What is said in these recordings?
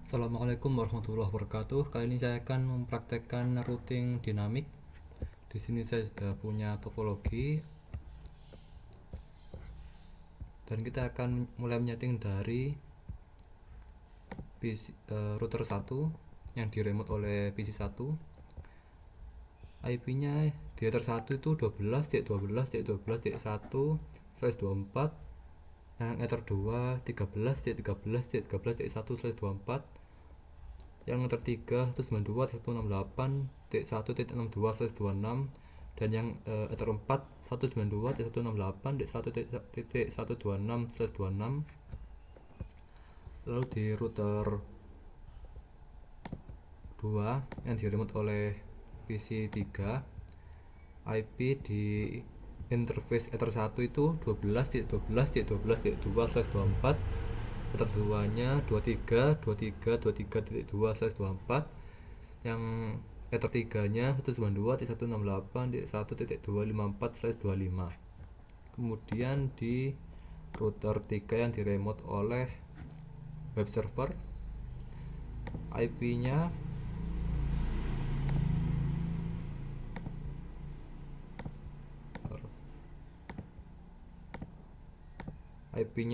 Assalamualaikum warahmatullahi wabarakatuh. Kali ini saya akan mempraktekkan routing dinamik. Di sini saya sudah punya topologi dan kita akan mulai menyeting dari router 1 yang di remote oleh PC 1. IP-nya di router 1 itu 12.12.12.1/24, yang ether 2 13.13.13.1/24, yang tertiga 192.168.1.62/26, dan yang ether 4 192.168.1.126/26. Lalu di router 2 yang di remote oleh PC 3, IP di interface ether 1 itu 12.12.12.2/24, ether 2 nya 23.23.23.2/24, yang ether 3 nya 192.168.1.254/25. Kemudian di router 3 yang di remote oleh web server, IP nya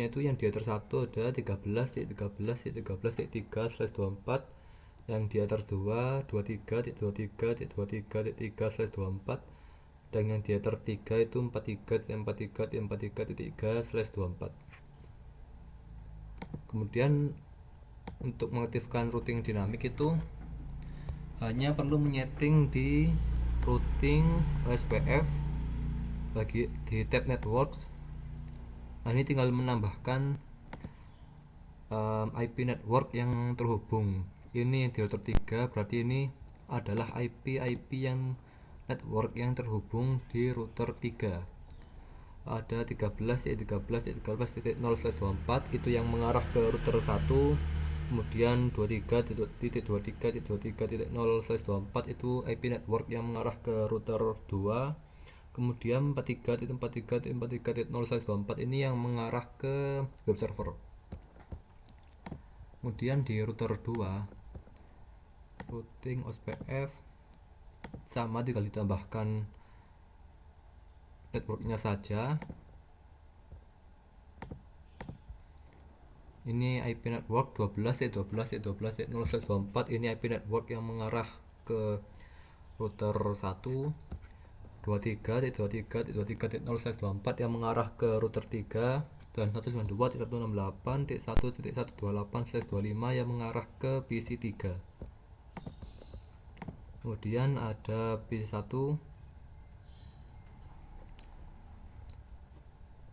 itu yang di ether 1 ada 13.13.13.3/24, yang di ether 2 23.23.23.3/24, dan yang di ether 3 itu 43.43.43.3/24. Kemudian untuk mengaktifkan routing dinamik itu hanya perlu menyeting di routing OSPF bagi di tab networks. Nah, ini tinggal menambahkan IP network yang terhubung. Ini di router 3, berarti ini adalah IP yang network yang terhubung di router 3. Ada 13.13.13.0/24 itu yang mengarah ke router 1. Kemudian 23.23.23.0/24 itu IP network yang mengarah ke router 2. Kemudian 43.43.43.0/24 ini yang mengarah ke web server. Kemudian di router 2 routing OSPF sama, tinggal ditambahkan networknya saja. Ini IP network 12.12.12.0/24, ini IP network yang mengarah ke router 1. 23.23.23.0/24 yang mengarah ke router 3, dan 192.168.1.128/25 yang mengarah ke PC 3. Kemudian ada PC 1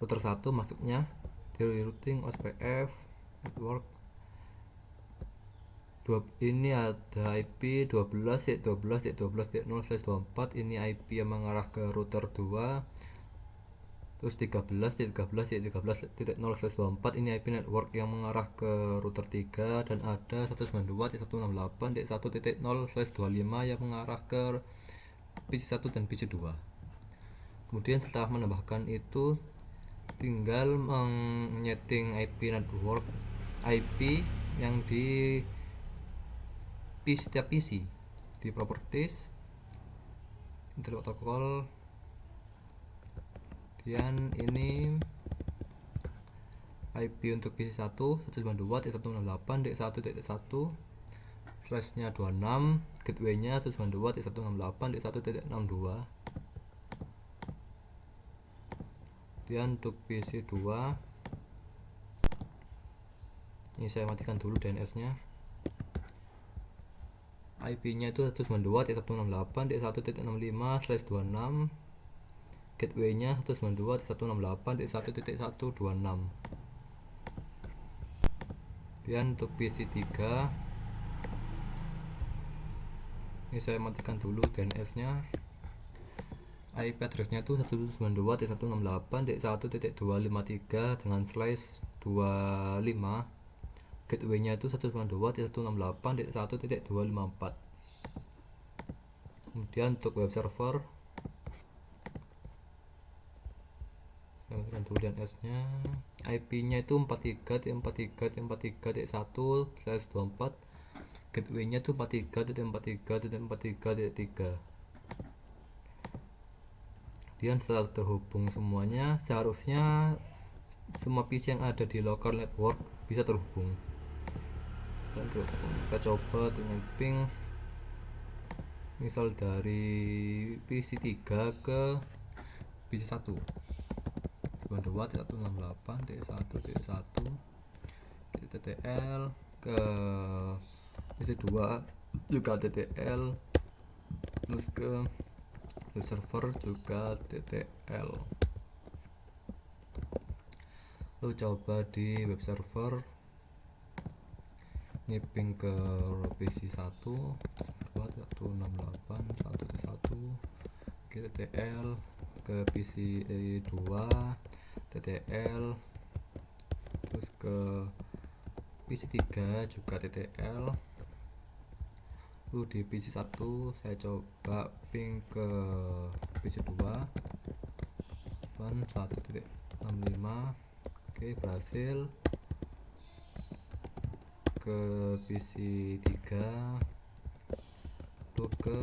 router 1 masuknya dari routing OSPF network. Ini ada IP 12.12.12.0/24, ini IP yang mengarah ke router 2. Terus 13.13.13.0/24 ini IP network yang mengarah ke router 3, dan ada 192.168.1.0/25 yang mengarah ke PC 1 dan PC 2. Kemudian setelah menambahkan itu tinggal menyeting IP network yang di setiap PC di properties, internet protocol. Kemudian ini IP untuk PC 1 192.168.1.1 slashnya 26, gateway nya 192.168.1.62. Kemudian untuk PC 2 ini saya matikan dulu DNS nya. IP nya itu 192.168.1.65/26, gateway nya 192.168.1.126. Kemudian untuk PC 3 ini saya matikan dulu DNS nya. IP address-nya itu 192.168.1.253 dengan /25. Gateway nya itu 192.168.1.254. Kemudian untuk web server saya matikan dulu DNS nya. IP nya itu 43.43.43.1/24, gateway-nya tuh 43.43.43.3. Dan setelah terhubung semuanya, seharusnya semua PC yang ada di local network bisa terhubung. Kita coba dengan ping misal dari PC 3 ke PC 1 168.1.1 TTL ke PC 2 juga TTL, terus ke web server juga TTL. Lalu coba di web server ngiping ke PC 1 168.1.1 ke TTL, ke PC 2 TTL, terus ke PC 3 juga TTL. Lalu di PC 1 saya coba ping ke PC 2 1.65. Oke, berhasil. Ke PC 3 lalu ke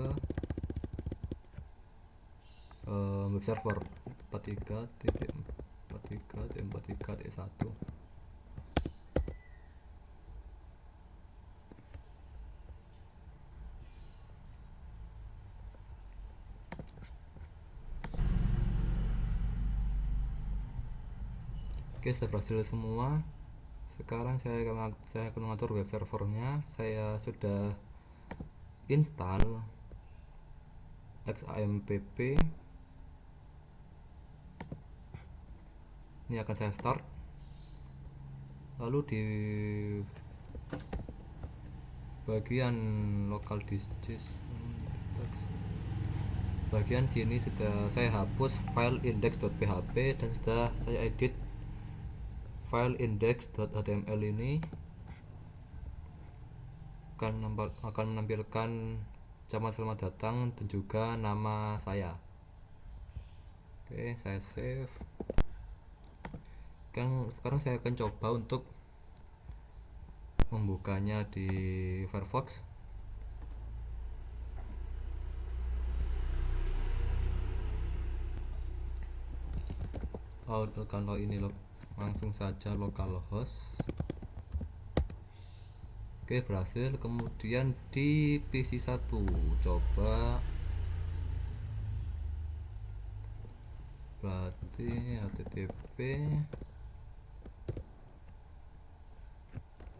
web server 43.43.43.1. Oke, sudah berhasil semua. Sekarang saya akan mengatur web servernya. Saya sudah install XAMPP. Ini akan saya start. Lalu di bagian local disk bagian sini sudah saya hapus file index.php dan sudah saya edit file index.html ini. Akan menampilkan ancaman selamat datang dan juga nama saya. Oke, saya save. Sekarang saya akan coba untuk membukanya di Firefox. Kalau ini langsung saja localhost. Oke, berhasil. Kemudian di PC 1 coba, berarti http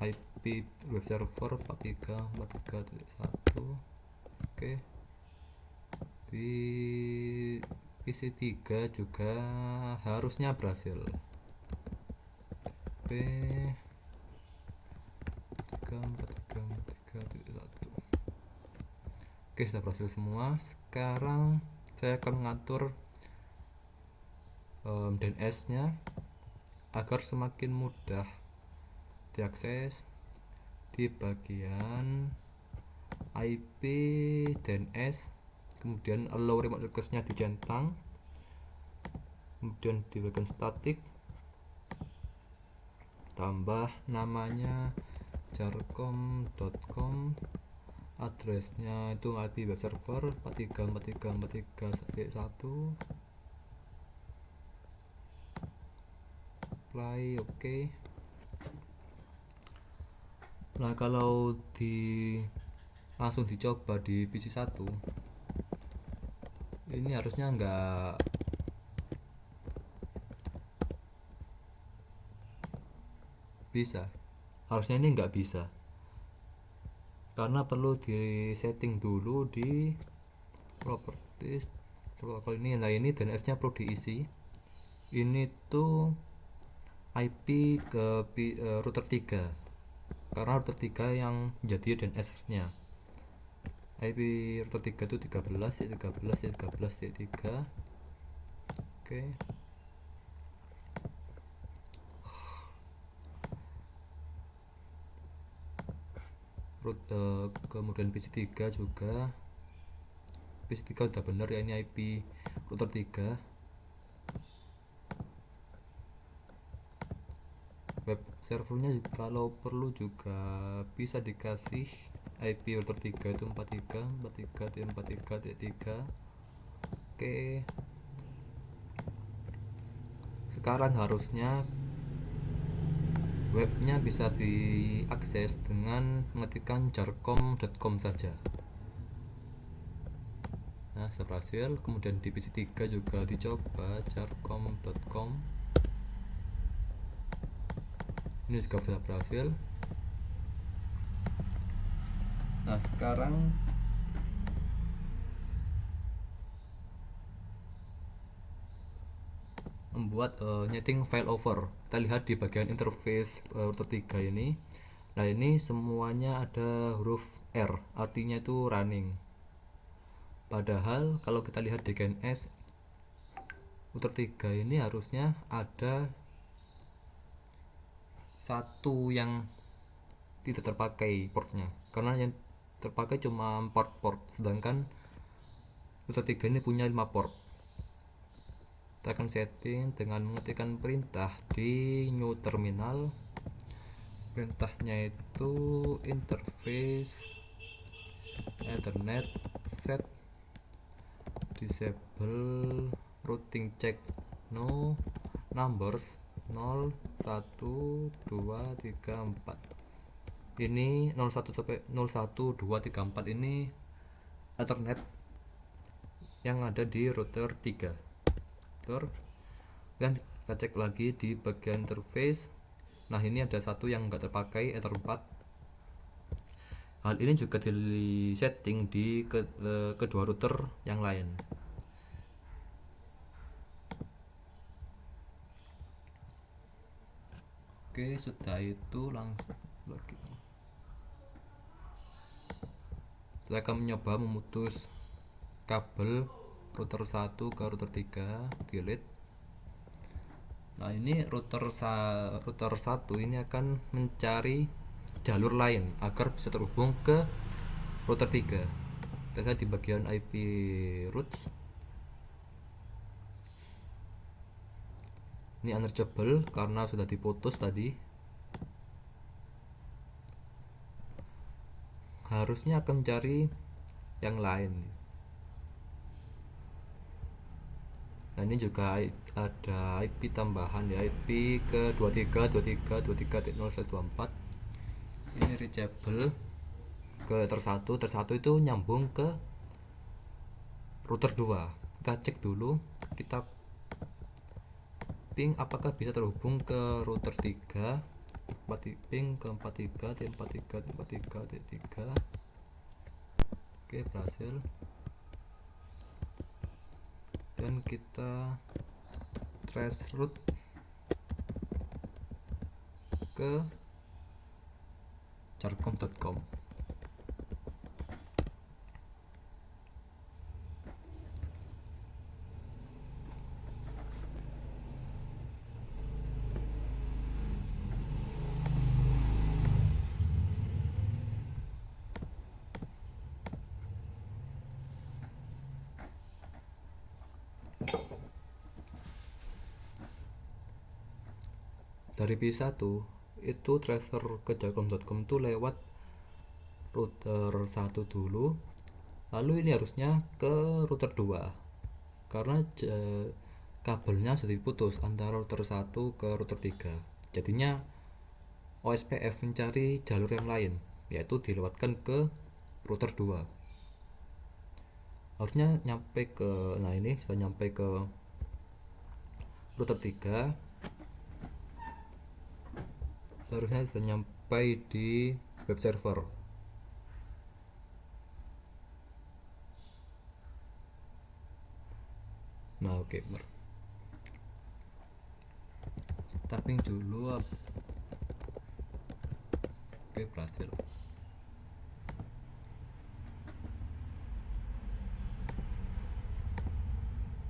IP web server 43.43.1. Oke, di PC 3 juga harusnya berhasil. Oke, 43.43.1. Oke, sudah berhasil semua. Sekarang saya akan mengatur DNS nya agar semakin mudah diakses. Di bagian IP DNS, kemudian allow remote request nya dicentang, kemudian di bagian static tambah namanya jarcom.com, addressnya itu IP web server 43.43.43.1. apply. Oke. Nah, kalau langsung dicoba di PC 1 ini harusnya enggak bisa, harusnya ini enggak bisa karena perlu di setting dulu di properties. Kalau ini, nah ini DNS nya perlu diisi. Ini tuh IP ke router 3 karena router 3 yang jadi DNS nya. IP router 3 itu 13.13.13.3. Oke. Kemudian PC 3 juga, PC 3 udah bener ya, ini IP router 3. Web servernya kalau perlu juga bisa dikasih IP router 3 itu 43.43.43.3. Oke, sekarang harusnya webnya bisa diakses dengan mengetikkan jarcom.com saja. Nah, sudah berhasil. Kemudian di PC 3 juga dicoba jarcom.com. Ini juga bisa berhasil. Nah, sekarang membuat nyeting failover. Kita lihat di bagian interface router 3 ini. Nah, ini semuanya ada huruf R, artinya itu running. Padahal kalau kita lihat di DNS router 3 ini harusnya ada satu yang tidak terpakai portnya, karena yang terpakai cuma 4 port, sedangkan router 3 ini punya 5 port. Kita akan setting dengan mengetikkan perintah di new terminal. Perintahnya itu interface ethernet set disable routing check no numbers 0 1 2 3 4. Ini 01 sampai 01 2 3 4 ini ethernet yang ada di router 3. Dan kita cek lagi di bagian interface. Nah, ini ada satu yang enggak terpakai, ether 4. Hal ini juga di setting di kedua router yang lain. Oke, sudah itu langsung lagi. Saya akan mencoba memutus kabel router 1 ke router 3, delete. Nah, ini router 1 ini akan mencari jalur lain agar bisa terhubung ke router 3. Kita lihat di bagian IP routes. Ini unreachable karena sudah diputus tadi. Harusnya akan mencari yang lain. Nah, ini juga ada IP tambahan ya, IP ke 23.23.23.0/24. Ini reachable ke ter 1 itu nyambung ke router 2. Kita cek dulu, kita ping apakah bisa terhubung ke router 3. Ping ke 43.43.43.3. Oke, berhasil. Dan kita trace route ke jarcom.com. Dari P1 itu transfer ke jarcom.com itu lewat router 1 dulu, lalu ini harusnya ke router 2 karena kabelnya sudah diputus antara router 1 ke router 3. Jadinya OSPF mencari jalur yang lain, yaitu dilewatkan ke router 2. Harusnya nyampe ke, nah ini sudah nyampe ke router 3. Seharusnya sudah nyampe di web server. Nah, oke, tapping dulu. Oke, berhasil.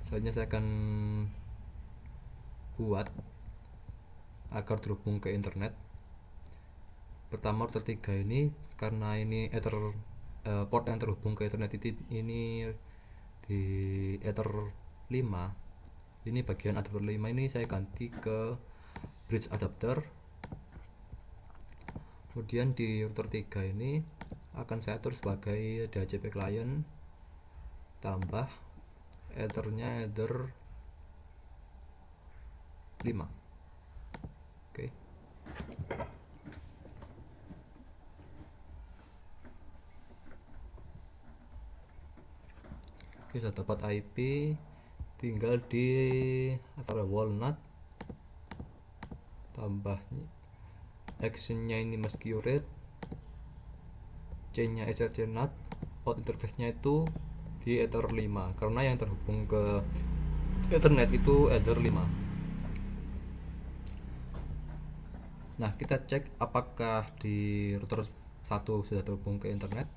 Selanjutnya saya akan buat agar terhubung ke internet. Pertama, router 3 ini karena ini port yang terhubung ke internet ini di ether 5. Ini bagian adapter 5 ini saya ganti ke bridge adapter. Kemudian di router 3 ini akan saya atur sebagai DHCP client tambah ethernya ether 5. Oke. Sudah dapat IP, tinggal di walnut tambah actionnya ini masquerade, chainnya SRC NAT, out interface nya itu di ether 5 karena yang terhubung ke ethernet itu ether 5. Nah, kita cek apakah di router 1 sudah terhubung ke internet,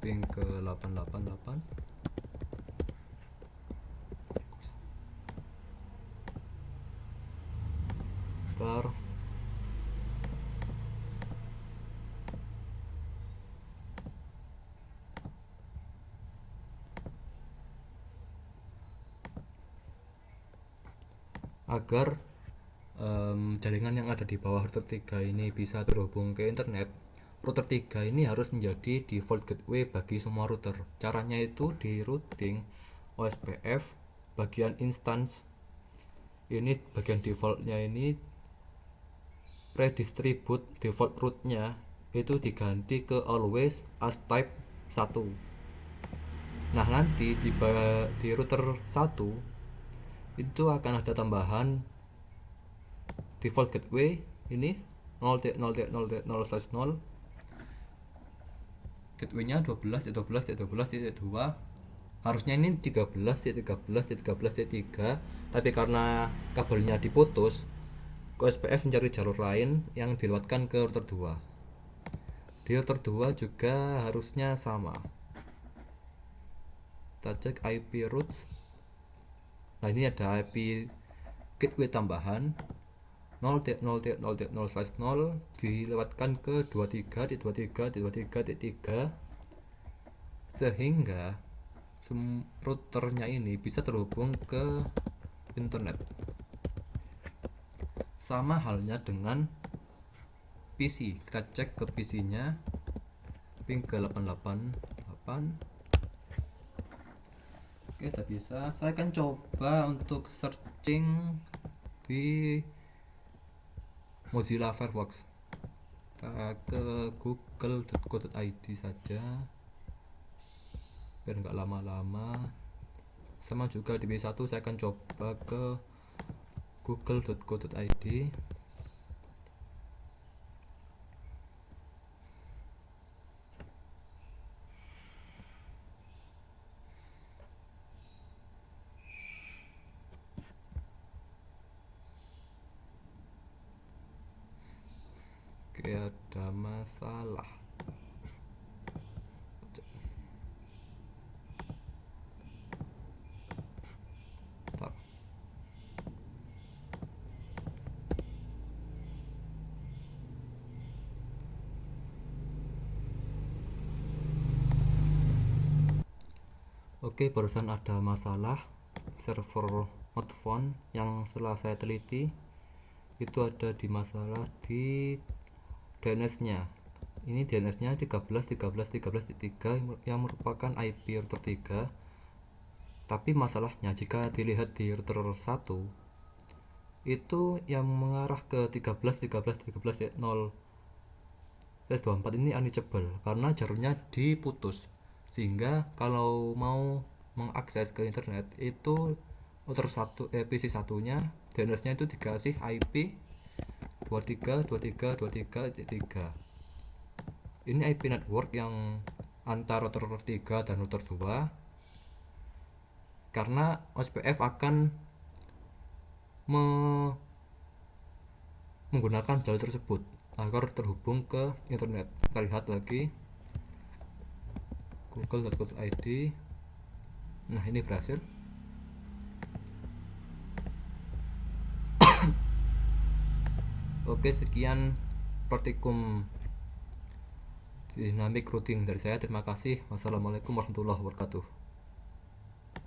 ping ke 888. Bentar. Agar jaringan yang ada di bawah router 3 ini bisa terhubung ke internet, router 3 ini harus menjadi default gateway bagi semua router. Caranya itu di routing OSPF bagian instance ini, bagian defaultnya ini redistribute default rootnya itu diganti ke always as type 1. Nah, nanti di router 1 itu akan ada tambahan default gateway ini 0.0.0.0/0, gateway-nya 12.12.12.2, harusnya ini 13.13.13.3, tapi karena kabelnya diputus, OSPF mencari jalur lain yang dilewatkan ke router 2. Di router 2 juga harusnya sama. Kita cek IP routes. Nah, ini ada IP gateway tambahan 0.0.0.0/0 dilewatkan ke 23.23.23.3 sehingga routernya ini bisa terhubung ke internet. Sama halnya dengan PC. Kita cek ke PC-nya, ping ke 888. Oke, tidak bisa. Saya akan coba untuk searching di Mozilla Firefox. Kita ke google.co.id saja biar nggak lama-lama. Sama juga di B1 saya akan coba ke google.co.id. Oke, ada masalah. Bentar. Oke, barusan ada masalah server Notphone yang setelah saya teliti itu ada di masalah di DNS-nya. Ini DNS-nya 13.13.13.3 yang merupakan IP router 3. Tapi masalahnya jika dilihat di router 1 itu yang mengarah ke 13.13.13.0/24 ini unreachable karena jalurnya diputus, sehingga kalau mau mengakses ke internet itu router 1 PC satunya DNS-nya itu dikasih IP 23.23.23.3. Ini IP network yang antara router 3 dan router 2, karena OSPF akan menggunakan jalur tersebut agar terhubung ke internet. Kita lihat lagi google.co.id. Nah, ini berhasil. Oke, sekian praktikum dynamic routing dari saya. Terima kasih. Wassalamualaikum warahmatullahi wabarakatuh.